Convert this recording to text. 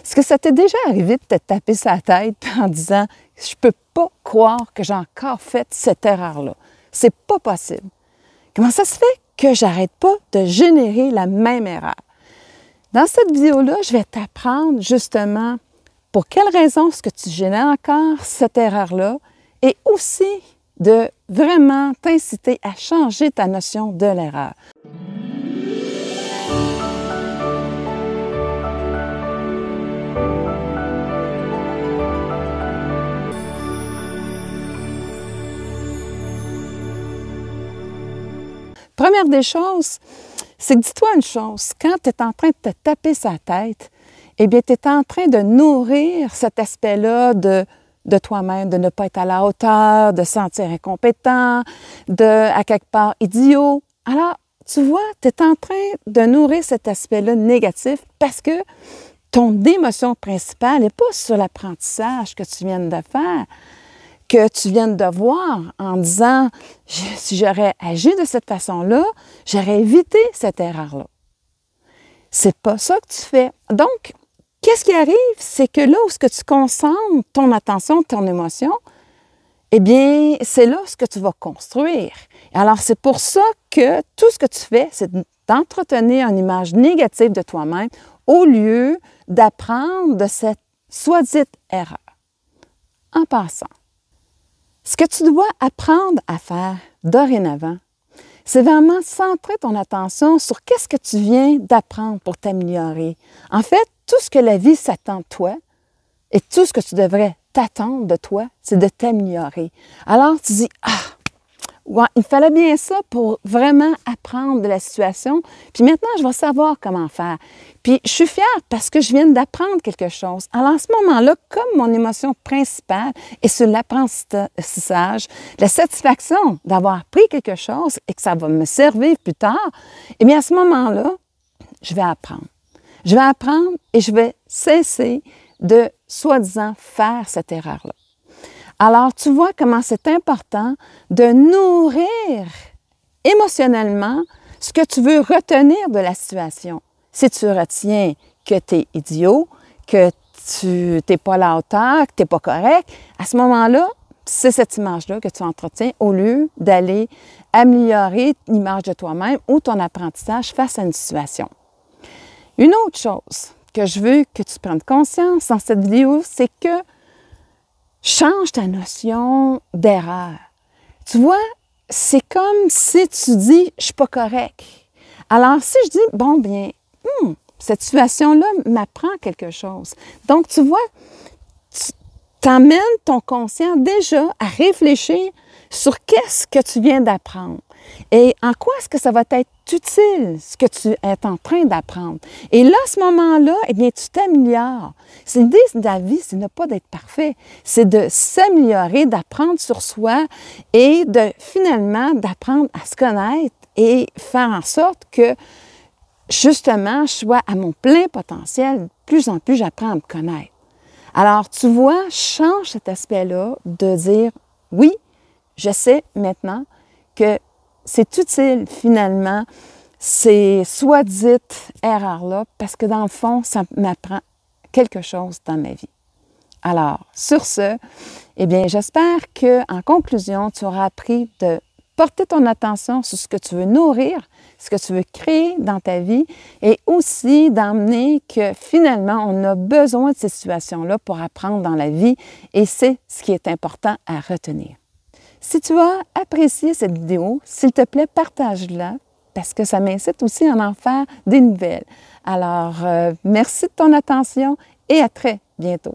Est-ce que ça t'est déjà arrivé de te taper sa tête en disant « Je peux pas croire que j'ai encore fait cette erreur-là. C'est pas possible. Comment ça se fait que j'arrête pas de générer la même erreur? » Dans cette vidéo-là, je vais t'apprendre justement pour quelles raisons est-ce que tu génères encore cette erreur-là et aussi de vraiment t'inciter à changer ta notion de l'erreur. Première des choses, c'est que dis-toi une chose, quand tu es en train de te taper sa tête, eh bien, tu es en train de nourrir cet aspect-là de toi-même, de ne pas être à la hauteur, de se sentir incompétent, à quelque part idiot. Alors, tu vois, tu es en train de nourrir cet aspect-là négatif parce que ton émotion principale n'est pas sur l'apprentissage que tu viens de faire, que tu viens de voir en disant « si j'aurais agi de cette façon-là, j'aurais évité cette erreur-là ». C'est pas ça que tu fais. Donc, qu'est-ce qui arrive? C'est que là où ce que tu concentres ton attention, ton émotion, eh bien, c'est là ce que tu vas construire. Alors, c'est pour ça que tout ce que tu fais, c'est d'entretenir une image négative de toi-même au lieu d'apprendre de cette soi-dite erreur. En passant, ce que tu dois apprendre à faire dorénavant, c'est vraiment centrer ton attention sur qu'est-ce que tu viens d'apprendre pour t'améliorer. En fait, tout ce que la vie s'attend de toi et tout ce que tu devrais t'attendre de toi, c'est de t'améliorer. Alors, tu dis « Ah, ouais, il fallait bien ça pour vraiment apprendre de la situation. Puis maintenant, je vais savoir comment faire. Puis je suis fière parce que je viens d'apprendre quelque chose. Alors, à ce moment-là, comme mon émotion principale est sur l'apprentissage, la satisfaction d'avoir appris quelque chose et que ça va me servir plus tard, eh bien, à ce moment-là, je vais apprendre. Je vais apprendre et je vais cesser de, soi-disant, faire cette erreur-là. Alors, tu vois comment c'est important de nourrir émotionnellement ce que tu veux retenir de la situation. Si tu retiens que tu es idiot, que tu n'es pas à la hauteur, que tu n'es pas correct, à ce moment-là, c'est cette image-là que tu entretiens au lieu d'aller améliorer l'image de toi-même ou ton apprentissage face à une situation. Une autre chose que je veux que tu prennes conscience dans cette vidéo, c'est que change ta notion d'erreur. Tu vois, c'est comme si tu dis « je suis pas correct ». Alors, si je dis « bon, bien, cette situation-là m'apprend quelque chose ». Donc, tu vois, tu t'emmènes ton conscient déjà à réfléchir sur qu'est-ce que tu viens d'apprendre et en quoi est-ce que ça va être utile, ce que tu es en train d'apprendre. Et là, à ce moment-là, eh bien, tu t'améliores. L'idée de la vie, c'est ne pas d'être parfait, c'est de s'améliorer, d'apprendre sur soi et finalement d'apprendre à se connaître et faire en sorte que, justement, je sois à mon plein potentiel. De plus en plus, j'apprends à me connaître. Alors, tu vois, change cet aspect-là de dire, oui, je sais maintenant que c'est utile, finalement, ces soi-dites erreurs-là, parce que dans le fond, ça m'apprend quelque chose dans ma vie. Alors, sur ce, eh bien, j'espère qu'en conclusion, tu auras appris de porter ton attention sur ce que tu veux nourrir, ce que tu veux créer dans ta vie et aussi d'emmener que finalement, on a besoin de ces situations-là pour apprendre dans la vie et c'est ce qui est important à retenir. Si tu as apprécié cette vidéo, s'il te plaît, partage-la parce que ça m'incite aussi à en faire des nouvelles. Alors, merci de ton attention et à très bientôt.